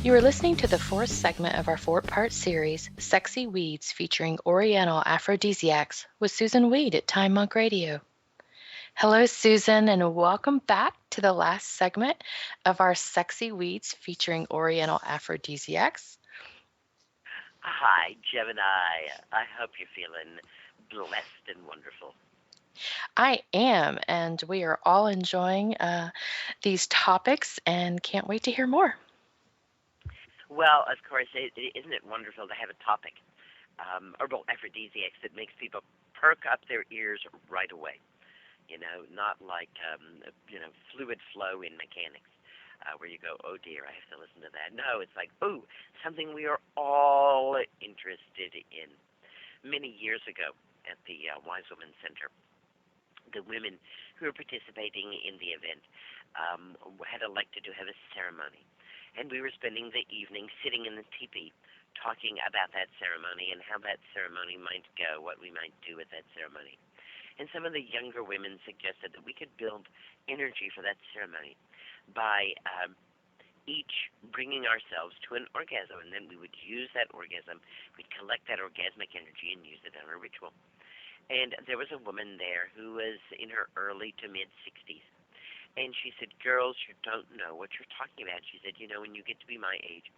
You are listening to the fourth segment of our four-part series, Sexy Weeds, featuring Oriental Aphrodisiacs with Susan Weed at Time Monk Radio. Hello, Susan, and welcome back to the last segment of our Sexy Weeds featuring Oriental Aphrodisiacs. Hi, Gemini. I hope you're feeling blessed and wonderful. I am, and we are all enjoying these topics and can't wait to hear more. Well, of course, isn't it wonderful to have a topic, herbal aphrodisiacs, that makes people perk up their ears right away? You know, not like, fluid flow in mechanics, where you go, oh dear, I have to listen to that. No, it's like, ooh, something we are all interested in. Many years ago at the Wise Woman Center, the women who were participating in the event had elected to have a ceremony. And we were spending the evening sitting in the teepee talking about that ceremony and how that ceremony might go, what we might do with that ceremony. And some of the younger women suggested that we could build energy for that ceremony by each bringing ourselves to an orgasm, and then we would use that orgasm, we'd collect that orgasmic energy and use it in a ritual. And there was a woman there who was in her early to mid-60s. And she said, girls, you don't know what you're talking about. She said, you know, when you get to be my age,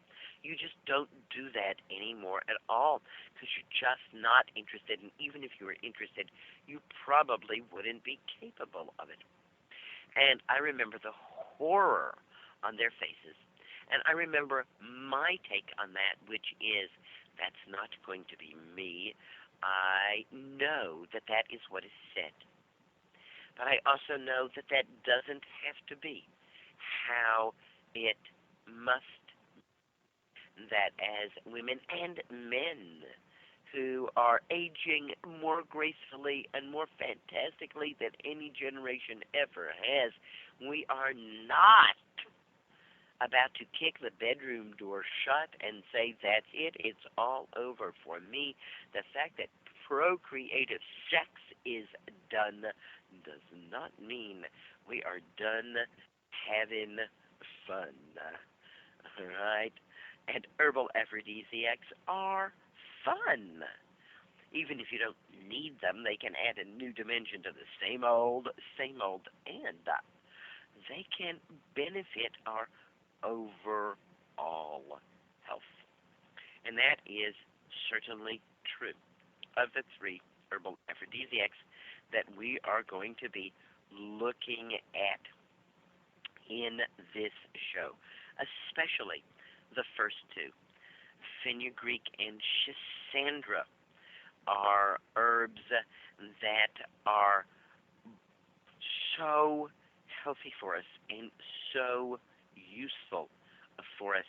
you just don't do that anymore at all because you're just not interested. And even if you were interested, you probably wouldn't be capable of it. And I remember the horror on their faces. And I remember my take on that, which is, that's not going to be me. I know that that is what is said. But I also know that that doesn't have to be how it must be. That as women and men who are aging more gracefully and more fantastically than any generation ever has, we are not about to kick the bedroom door shut and say, that's it, it's all over for me. The fact that procreative sex is done does not mean we are done having fun. All right? And herbal aphrodisiacs are fun. Even if you don't need them, they can add a new dimension to the same old, and they can benefit our overall health. And that is certainly true of the three herbal aphrodisiacs that we are going to be looking at in this show, especially the first two. Fenugreek and Schisandra are herbs that are so healthy for us and so useful for us.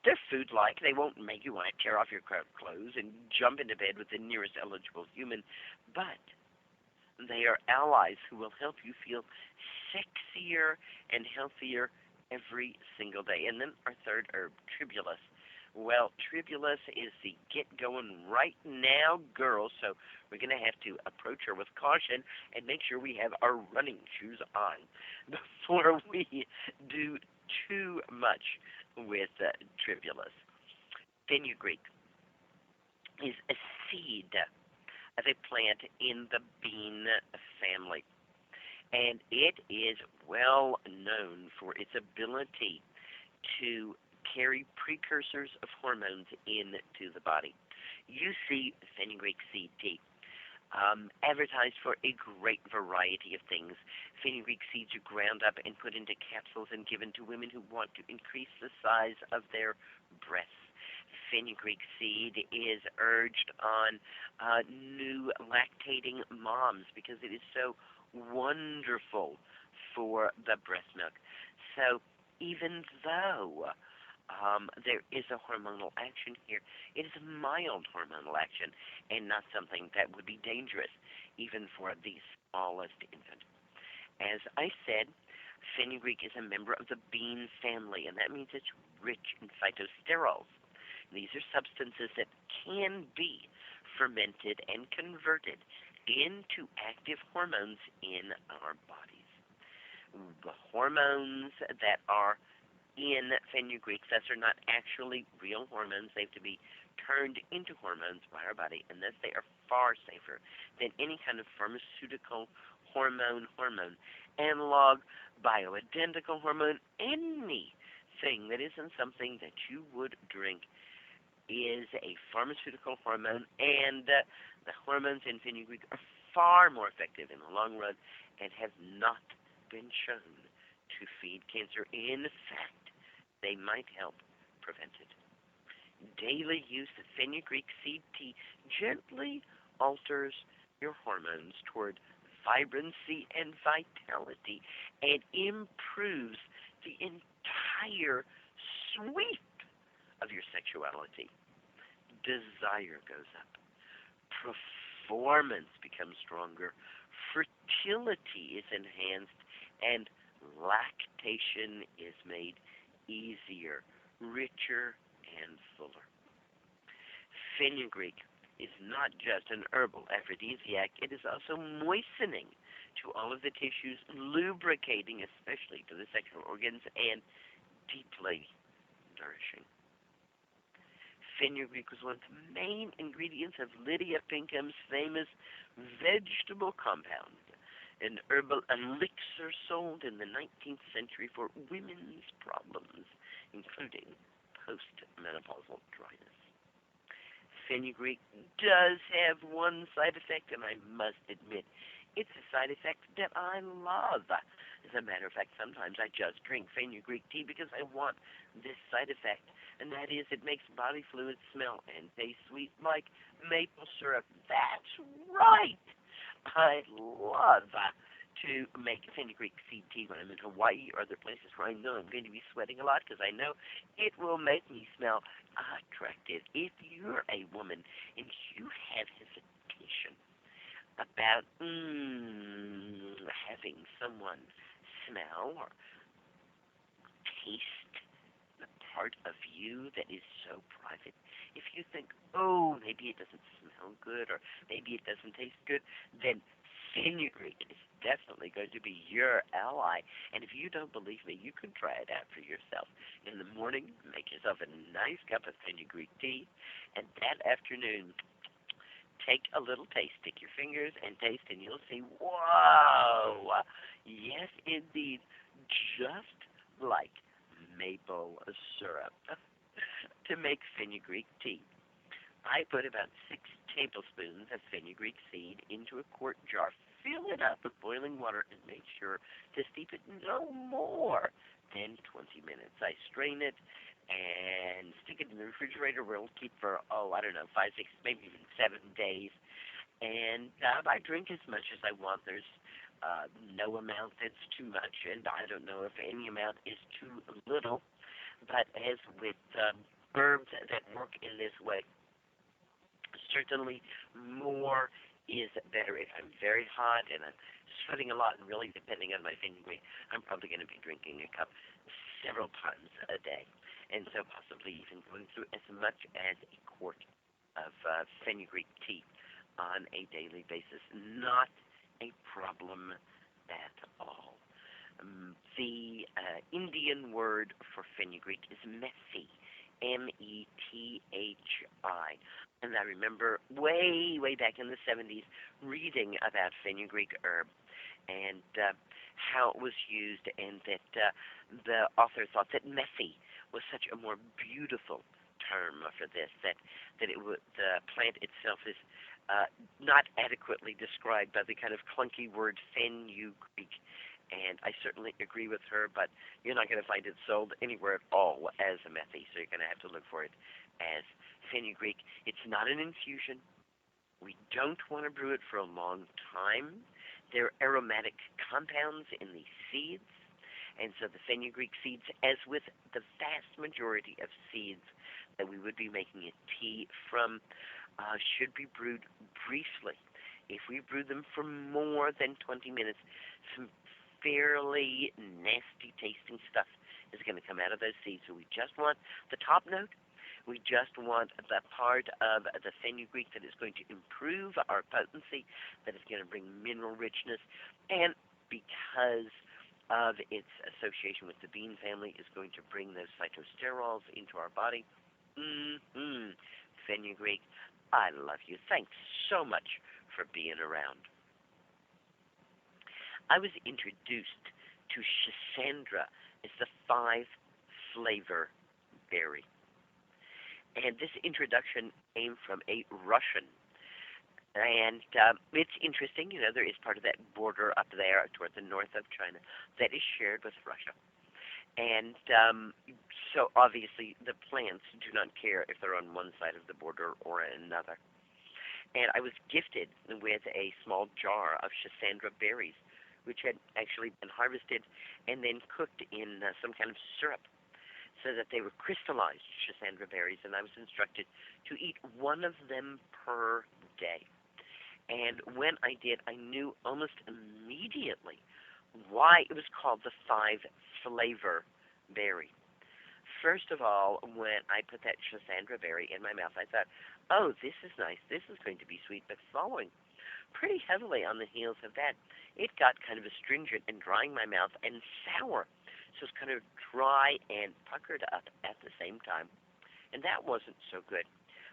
They're food-like. They won't make you want to tear off your clothes and jump into bed with the nearest eligible human, but they are allies who will help you feel sexier and healthier every single day. And then our third herb, tribulus. Well, tribulus is the get going right now girl, so we're going to have to approach her with caution and make sure we have our running shoes on before we do too much with tribulus. Fenugreek is a seed of a plant in the bean family, and it is well known for its ability to carry precursors of hormones into the body. You see fenugreek seed tea advertised for a great variety of things. Fenugreek seeds are ground up and put into capsules and given to women who want to increase the size of their breasts. Fenugreek seed is urged on new lactating moms because it is so wonderful for the breast milk. So even though there is a hormonal action here, it is a mild hormonal action and not something that would be dangerous even for the smallest infant. As I said, fenugreek is a member of the bean family, and that means it's rich in phytosterols. These are substances that can be fermented and converted into active hormones in our bodies. The hormones that are in fenugreek. Thus are not actually real hormones. They have to be turned into hormones by our body, and thus they are far safer than any kind of pharmaceutical hormone analog, bioidentical hormone, anything that isn't something that you would drink is a pharmaceutical hormone, and the hormones in fenugreek are far more effective in the long run and have not been shown to feed cancer. In fact, they might help prevent it. Daily use of fenugreek seed tea gently alters your hormones toward vibrancy and vitality and improves the entire sweep of your sexuality. Desire goes up. Performance becomes stronger. Fertility is enhanced, and lactation is made easier, richer, and fuller. Fenugreek is not just an herbal aphrodisiac, it is also moistening to all of the tissues, lubricating especially to the sexual organs, and deeply nourishing. Fenugreek was one of the main ingredients of Lydia Pinkham's famous vegetable compound, an herbal elixir sold in the 19th century for women's problems, including postmenopausal dryness. Fenugreek does have one side effect, and I must admit, it's a side effect that I love. As a matter of fact, sometimes I just drink fenugreek tea because I want this side effect, and that is it makes body fluids smell and taste sweet like maple syrup. That's right! I love to make fenugreek seed tea when I'm in Hawaii or other places where I know I'm going to be sweating a lot because I know it will make me smell attractive. If you're a woman and you have hesitation about having someone smell or taste the part of you that is so private, if you think, oh, maybe it doesn't smell good or maybe it doesn't taste good, then fenugreek is definitely going to be your ally. And if you don't believe me, you can try it out for yourself. In the morning, make yourself a nice cup of fenugreek tea, and that afternoon, take a little taste. Stick your fingers and taste, and you'll see, whoa! Yes, indeed, just like maple syrup to make fenugreek tea. I put about 6 tablespoons of fenugreek seed into a quart jar. Fill it up with boiling water and make sure to steep it no more than 20 minutes. I strain it and stick it in the refrigerator where it'll keep for, 5, 6, maybe even 7 days. And I drink as much as I want. There's no amount that's too much, and I don't know if any amount is too little. But as with herbs that work in this way, certainly more is better. If I'm very hot and I'm sweating a lot, and really depending on my fenugreek, I'm probably going to be drinking a cup several times a day, and so possibly even going through as much as a quart of fenugreek tea on a daily basis. Not a problem at all. The Indian word for fenugreek is methi, Methi. And I remember way, way back in the 70s reading about fenugreek herb and how it was used, and that the author thought that methi was such a more beautiful term for this, that the plant itself is not adequately described by the kind of clunky word fenugreek. And I certainly agree with her, but you're not going to find it sold anywhere at all as a methi, so you're going to have to look for it as fenugreek. It's not an infusion. We don't want to brew it for a long time. There are aromatic compounds in the seeds, and so the fenugreek seeds, as with the vast majority of seeds that we would be making a tea from, should be brewed briefly. If we brew them for more than 20 minutes, some fairly nasty tasting stuff is going to come out of those seeds. So we just want the top note. We just want the part of the fenugreek that is going to improve our potency, that is going to bring mineral richness. And because of its association with the bean family is going to bring those phytosterols into our body. Mm-hmm. Fenugreek, I love you. Thanks so much for being around. I was introduced to Schisandra as the 5-flavor berry. And this introduction came from a Russian. And it's interesting, there is part of that border up there toward the north of China that is shared with Russia. And so obviously the plants do not care if they're on one side of the border or another. And I was gifted with a small jar of Schisandra berries, which had actually been harvested and then cooked in some kind of syrup so that they were crystallized Schisandra berries, and I was instructed to eat one of them per day. And when I did, I knew almost immediately why it was called the 5-flavor berry. First of all, when I put that Schisandra berry in my mouth, I thought, oh, this is nice. This is going to be sweet. But following pretty heavily on the heels of that, it got kind of astringent and drying my mouth and sour. So it's kind of dry and puckered up at the same time. And that wasn't so good.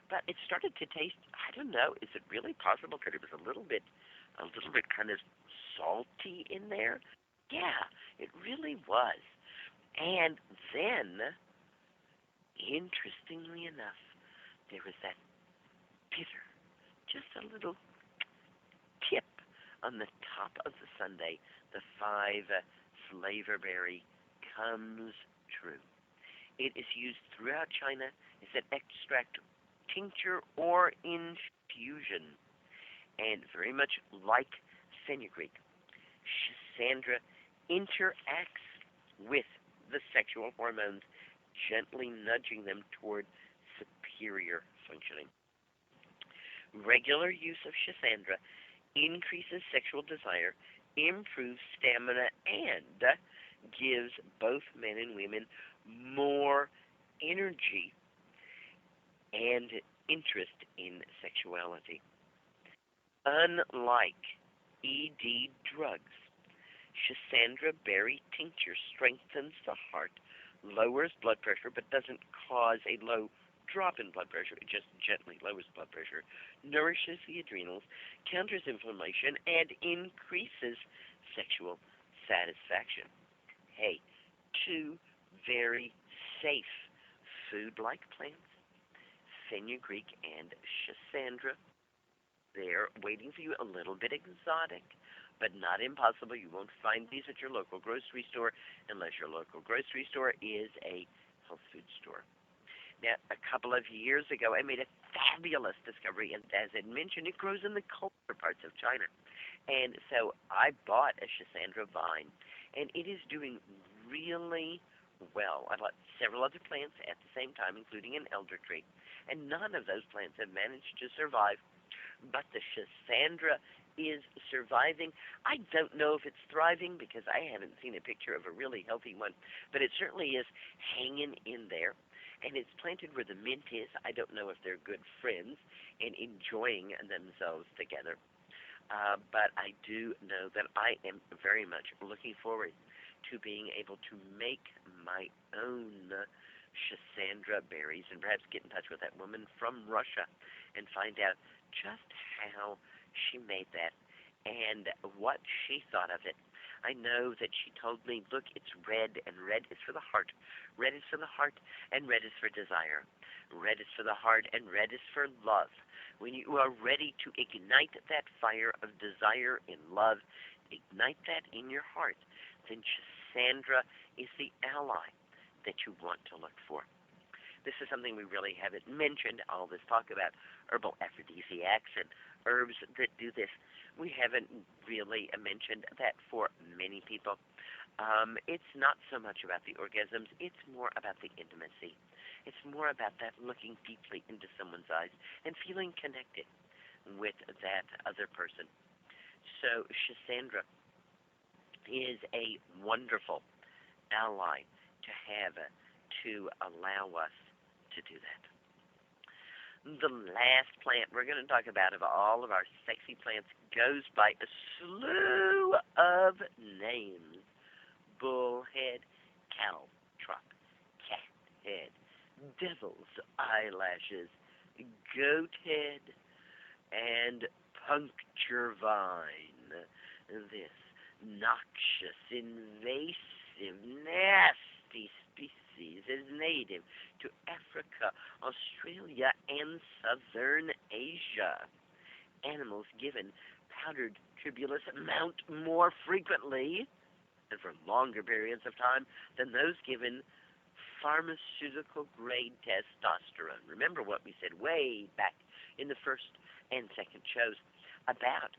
But it started to taste, I don't know, is it really possible that it was a little bit kind of salty in there? Yeah, it really was. And then, interestingly enough, there was that bitter, just a little tip on the top of the sundae. The 5-flavor berry comes true. It is used throughout China as an extract, tincture, or infusion. And very much like fenugreek, Schisandra interacts with the sexual hormones, gently nudging them toward superior functioning. Regular use of Schisandra increases sexual desire, improves stamina, and gives both men and women more energy and interest in sexuality. Unlike ED drugs, Schisandra berry tincture strengthens the heart, lowers blood pressure, but doesn't cause a low drop in blood pressure. It just gently lowers blood pressure, nourishes the adrenals, counters inflammation, and increases sexual satisfaction. Hey, two very safe food-like plants, fenugreek and Schisandra. They're waiting for you, a little bit exotic, but not impossible. You won't find these at your local grocery store unless your local grocery store is a health food store. Now, a couple of years ago, I made a fabulous discovery, and as I mentioned, it grows in the colder parts of China. And so I bought a Schisandra vine, and it is doing really well. I bought several other plants at the same time, including an elder tree, and none of those plants have managed to survive, but the Schisandra is surviving. I don't know if it's thriving because I haven't seen a picture of a really healthy one, but it certainly is hanging in there. And it's planted where the mint is. I don't know if they're good friends and enjoying themselves together. But I do know that I am very much looking forward to being able to make my own Schisandra berries and perhaps get in touch with that woman from Russia and find out just how she made that and what she thought of it. I know that she told me, look, it's red, and red is for the heart. Red is for the heart, and red is for desire. Red is for the heart, and red is for love. When you are ready to ignite that fire of desire and love, ignite that in your heart, then Schisandra is the ally that you want to look for. This is something we really haven't mentioned, all this talk about herbal aphrodisiacs and herbs that do this. We haven't really mentioned that for many people. It's not so much about the orgasms, it's more about the intimacy. It's more about that looking deeply into someone's eyes and feeling connected with that other person. So Schisandra is a wonderful ally to have to allow us to do that. The last plant we're going to talk about of all of our sexy plants goes by a slew of names, bull head, cow trunk, cat head, devil's eyelashes, goat head, and puncture vine. This noxious, invasive, nasty species is native to Africa, Australia, and southern Asia. Animals given powdered tribulus mount more frequently and for longer periods of time than those given pharmaceutical-grade testosterone. Remember what we said way back in the first and second shows about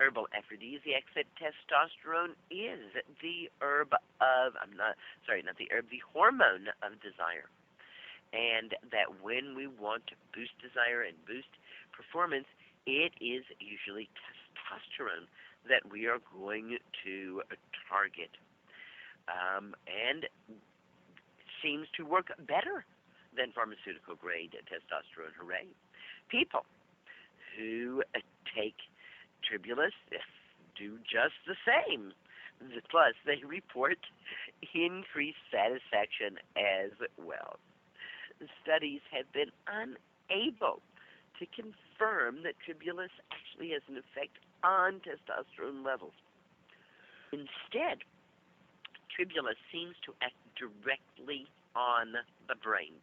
herbal aphrodisiacs, that testosterone is the the hormone of desire. And that when we want to boost desire and boost performance, it is usually testosterone that we are going to target. And seems to work better than pharmaceutical grade testosterone. Hooray. People who take tribulus do just the same. Plus, they report increased satisfaction as well. Studies have been unable to confirm that tribulus actually has an effect on testosterone levels. Instead, tribulus seems to act directly on the brain,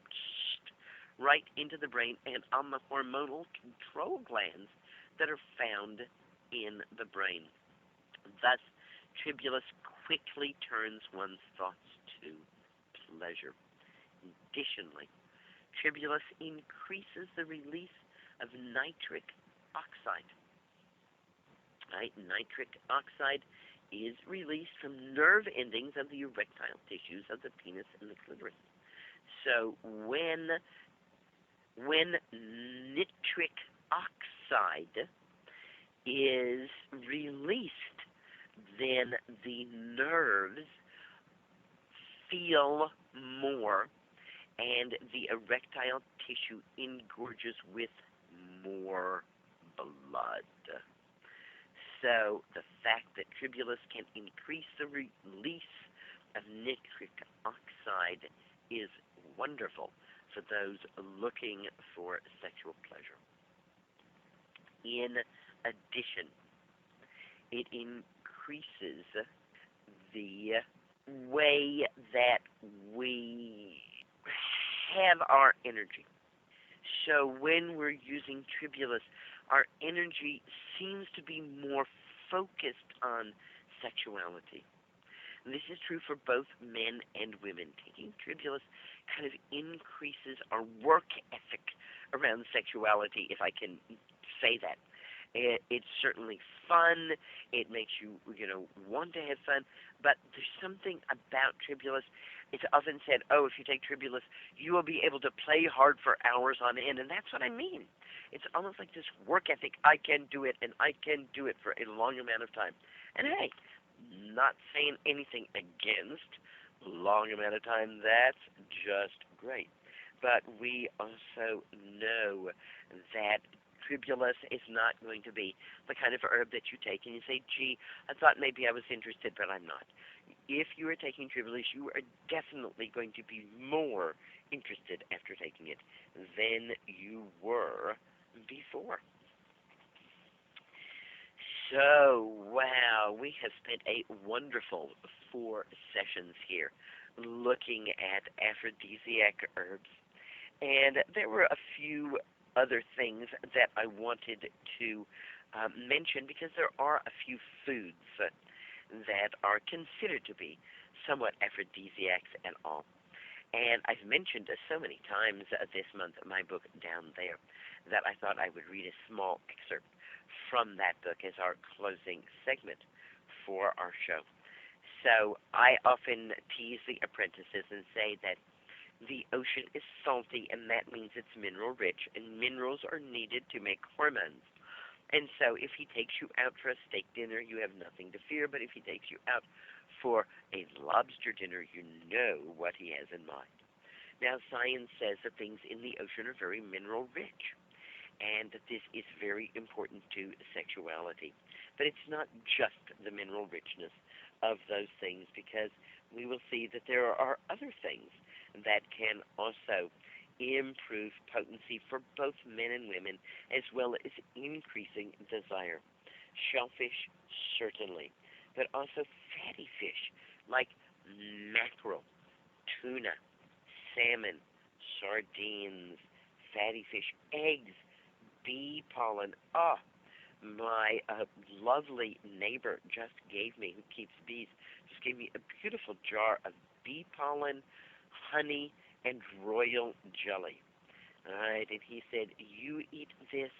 right into the brain and on the hormonal control glands that are found in the brain. Thus, tribulus quickly turns one's thoughts to pleasure. Additionally, tribulus increases the release of nitric oxide. Right? Nitric oxide is released from nerve endings of the erectile tissues of the penis and the clitoris. So when nitric oxide is released, then the nerves feel more and the erectile tissue engorges with more blood. So the fact that tribulus can increase the release of nitric oxide is wonderful for those looking for sexual pleasure. In addition, it increases the way that we have our energy. So when we're using tribulus, our energy seems to be more focused on sexuality. And this is true for both men and women. Taking tribulus kind of increases our work ethic around sexuality, if I can say that. It's certainly fun. It makes you, want to have fun. But there's something about tribulus. It's often said, if you take tribulus, you will be able to play hard for hours on end. And that's what I mean. It's almost like this work ethic. I can do it, and I can do it for a long amount of time. And hey, not saying anything against a long amount of time. That's just great. But we also know that tribulus is not going to be the kind of herb that you take and you say, gee, I thought maybe I was interested, but I'm not. If you are taking tribulus, you are definitely going to be more interested after taking it than you were before. So, wow, we have spent a wonderful 4 sessions here looking at aphrodisiac herbs. And there were a few other things that I wanted to mention because there are a few foods that are considered to be somewhat aphrodisiacs and all. And I've mentioned so many times this month my book Down There that I thought I would read a small excerpt from that book as our closing segment for our show. So I often tease the apprentices and say that the ocean is salty, and that means it's mineral rich, and minerals are needed to make hormones. And so if he takes you out for a steak dinner, you have nothing to fear, but if he takes you out for a lobster dinner, you know what he has in mind. Now, science says that things in the ocean are very mineral rich, and that this is very important to sexuality. But it's not just the mineral richness of those things, because we will see that there are other things that can also improve potency for both men and women, as well as increasing desire. Shellfish, certainly, but also fatty fish like mackerel, tuna, salmon, sardines, fatty fish, eggs, bee pollen. Oh, my lovely neighbor just gave me, who keeps bees, just gave me a beautiful jar of bee pollen, honey, and royal jelly. All right, and he said, you eat this,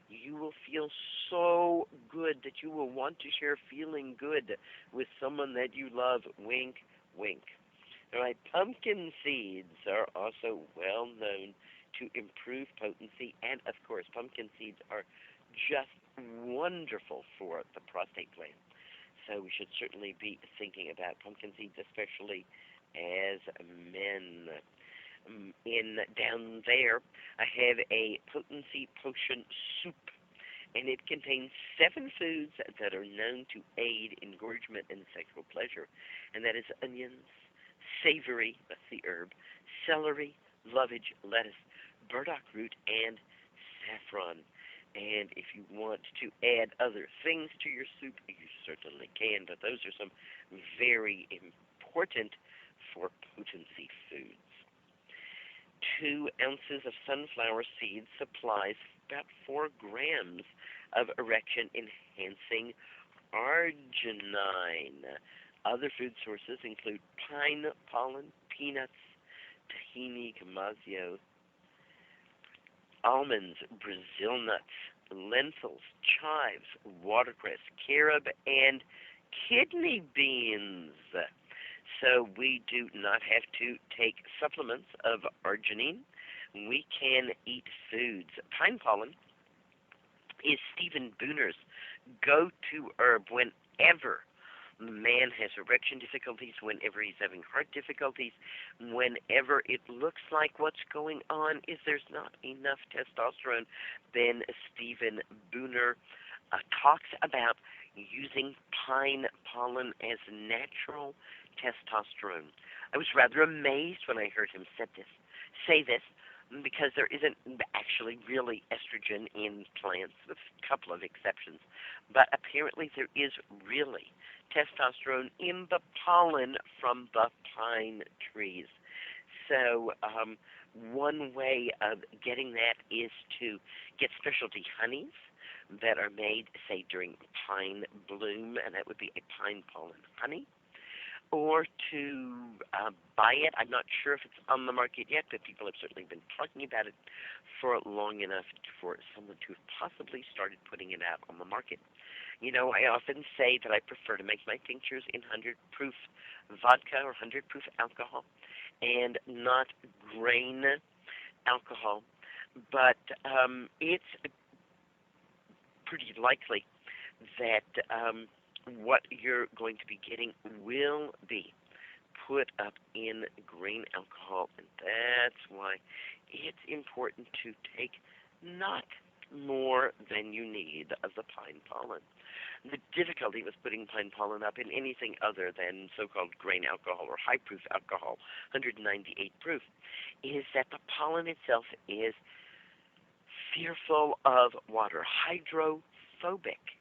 you will feel so good that you will want to share feeling good with someone that you love. Wink, wink. All right, pumpkin seeds are also well known to improve potency, and of course, pumpkin seeds are just wonderful for the prostate gland. So we should certainly be thinking about pumpkin seeds, especially as men. In down there, I have a potency potion soup, and it contains 7 foods that are known to aid engorgement and sexual pleasure, and that is onions, savory, that's the herb, celery, lovage, lettuce, burdock root, and saffron. And if you want to add other things to your soup, you certainly can, but those are some very important for potency foods. 2 ounces of sunflower seeds supplies about 4 grams of erection enhancing arginine. Other food sources include pine pollen, peanuts, tahini, camasio, almonds, Brazil nuts, lentils, chives, watercress, carob, and kidney beans. So we do not have to take supplements of arginine. We can eat foods. Pine pollen is Stephen Booner's go-to herb whenever man has erection difficulties, whenever he's having heart difficulties, whenever it looks like what's going on is there's not enough testosterone. Then Stephen Booner talks about using pine pollen as natural testosterone. I was rather amazed when I heard him say this, because there isn't actually really estrogen in plants, with a couple of exceptions. But apparently there is really testosterone in the pollen from the pine trees. So one way of getting that is to get specialty honeys that are made, say, during pine bloom, and that would be a pine pollen honey, or to buy it. I'm not sure if it's on the market yet, but people have certainly been talking about it for long enough for someone to have possibly started putting it out on the market. You know, I often say that I prefer to make my tinctures in 100 proof vodka or 100 proof alcohol and not grain alcohol, but it's pretty likely that what you're going to be getting will be put up in grain alcohol, and that's why it's important to take not more than you need of the pine pollen. The difficulty with putting pine pollen up in anything other than so-called grain alcohol or high-proof alcohol, 198 proof, is that the pollen itself is fearful of water, hydrophobic,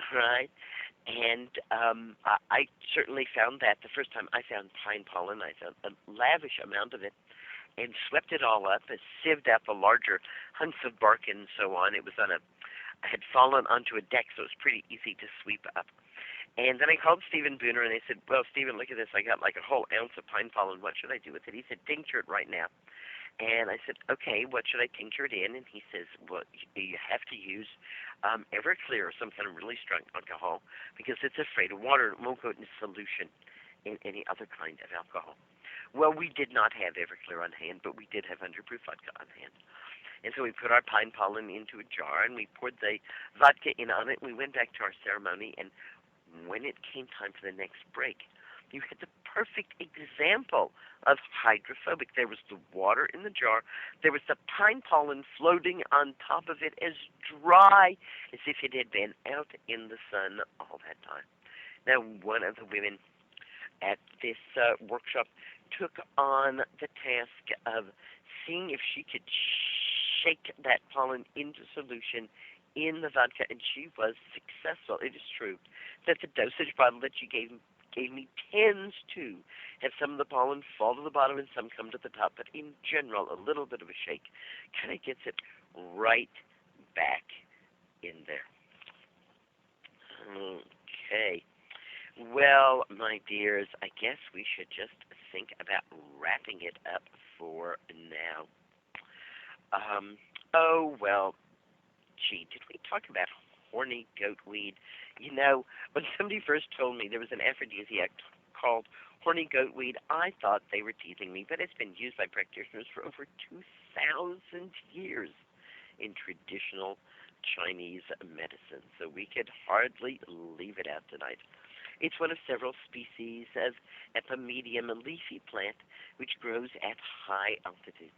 right? And I certainly found that the first time I found pine pollen, I found a lavish amount of it and swept it all up, and sieved out the larger hunks of bark and so on. It was I had fallen onto a deck, so it was pretty easy to sweep up. And then I called Stephen Booner, and I said, well, Stephen, look at this. I got like a whole ounce of pine pollen. What should I do with it? He said, tincture it right now. And I said, okay, what should I tincture it in? And he says, well, you have to use Everclear or some kind of really strong alcohol because it's afraid of water. It won't go into solution in any other kind of alcohol. Well, we did not have Everclear on hand, but we did have 100 proof vodka on hand. And so we put our pine pollen into a jar, and we poured the vodka in on it, and we went back to our ceremony. And when it came time for the next break, you had the perfect example of hydrophobic. There was the water in the jar. There was the pine pollen floating on top of it as dry as if it had been out in the sun all that time. Now, one of the women at this workshop took on the task of seeing if she could shake that pollen into solution in the vodka, and she was successful. It is true that the dosage bottle that she gave me tends to have some of the pollen fall to the bottom and some come to the top, but in general, a little bit of a shake kind of gets it right back in there. Okay. Well, my dears, I guess we should just think about wrapping it up for now. Oh, well, gee, did we talk about horny goatweed? You know, when somebody first told me there was an aphrodisiac called horny goatweed, I thought they were teasing me, but it's been used by practitioners for over 2,000 years in traditional Chinese medicine, so we could hardly leave it out tonight. It's one of several species of epimedium, a leafy plant which grows at high altitudes.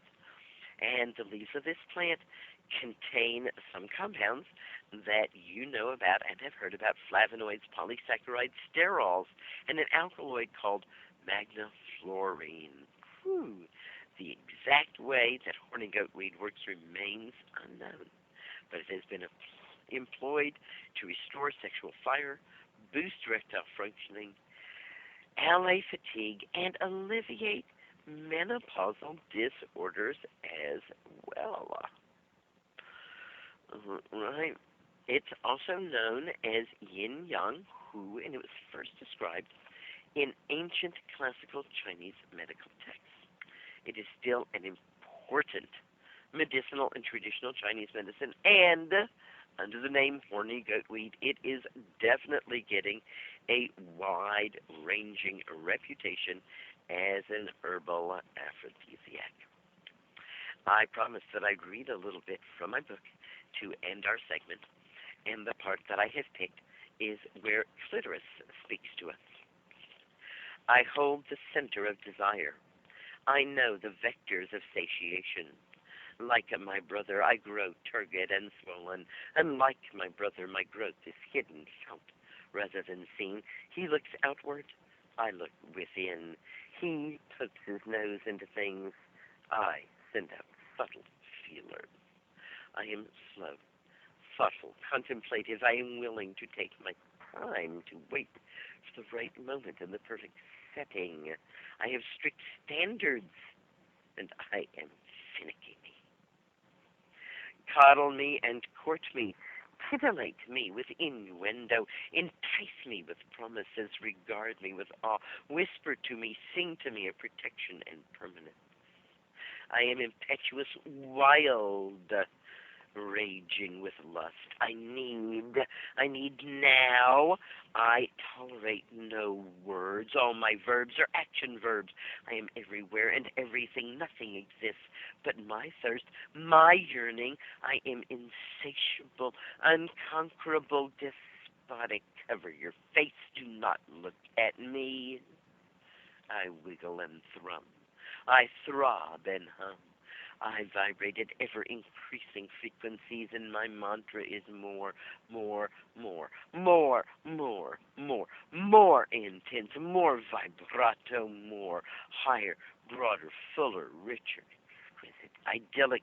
And the leaves of this plant contain some compounds that you know about and have heard about: flavonoids, polysaccharides, sterols, and an alkaloid called magnafluorine. Whew. The exact way that horny goatweed works remains unknown, but it has been employed to restore sexual fire, boost erectile functioning, allay fatigue, and alleviate menopausal disorders as well. Right. It's also known as yin yang hu, and it was first described in ancient classical Chinese medical texts. It is still an important medicinal and traditional Chinese medicine, and under the name horny goatweed, it is definitely getting a wide-ranging reputation as an herbal aphrodisiac. I promised that I'd read a little bit from my book to end our segment, and the part that I have picked is where clitoris speaks to us. I hold the center of desire. I know the vectors of satiation. Like my brother, I grow turgid and swollen, and like my brother, my growth is hidden, felt, rather than seen. He looks outward, I look within. He pokes his nose into things, I send out subtle feelers. I am slow, thoughtful, contemplative. I am willing to take my time to wait for the right moment and the perfect setting. I have strict standards, and I am finicky. Coddle me and court me, titillate me with innuendo, entice me with promises, regard me with awe, whisper to me, sing to me of protection and permanence. I am impetuous, wild, raging with lust. I need now. I tolerate no words. All my verbs are action verbs. I am everywhere and everything. Nothing exists but my thirst, my yearning. I am insatiable, unconquerable, despotic. Cover your face. Do not look at me. I wiggle and thrum. I throb and hum. I vibrated ever-increasing frequencies, and my mantra is more, more, more, more, more, more, more intense, more vibrato, more, higher, broader, fuller, richer, exquisite, idyllic,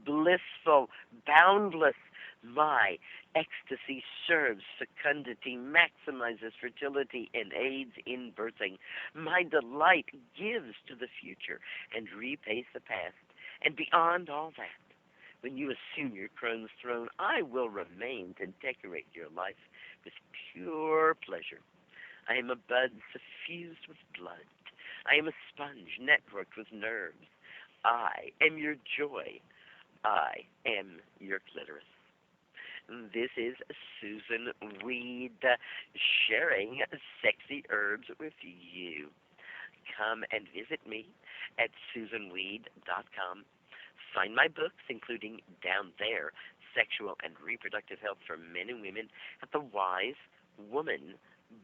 blissful, boundless. My ecstasy serves fecundity, maximizes fertility, and aids in birthing. My delight gives to the future and repays the past. And beyond all that, when you assume your crone's throne, I will remain to decorate your life with pure pleasure. I am a bud suffused with blood. I am a sponge networked with nerves. I am your joy. I am your clitoris. This is Susun Weed sharing sexy herbs with you. Come and visit me at SusunWeed.com. Find my books, including Down There, Sexual and Reproductive Health for Men and Women, at the Wise Woman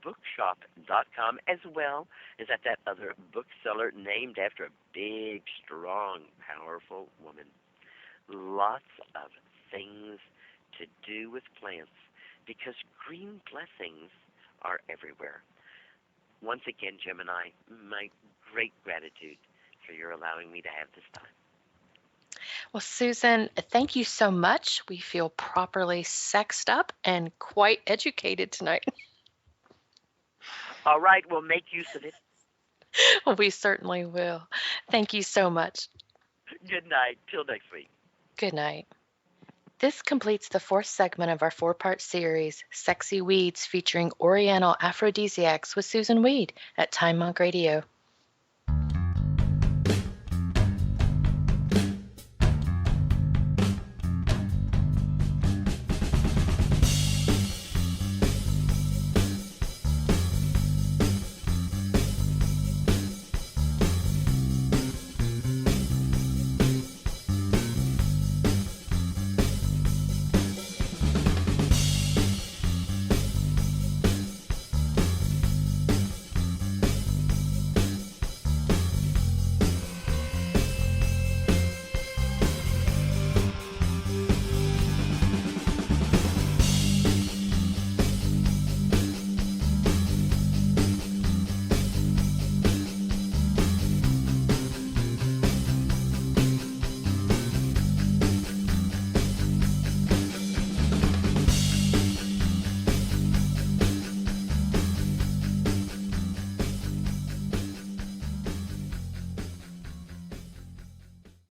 Bookshop.com, as well as at that other bookseller named after a big, strong, powerful woman. Lots of things to do with plants, because green blessings are everywhere. once again, Gemini, my great gratitude for your allowing me to have this time. Well, Susan, thank you so much. We feel properly sexed up and quite educated tonight. All right, we'll make use of it. We certainly will. Thank you so much. Good night. Till next week. Good night. This completes the fourth segment of our four-part series, Sexy Weeds, featuring Oriental Aphrodisiacs with Susan Weed at Time Monk Radio.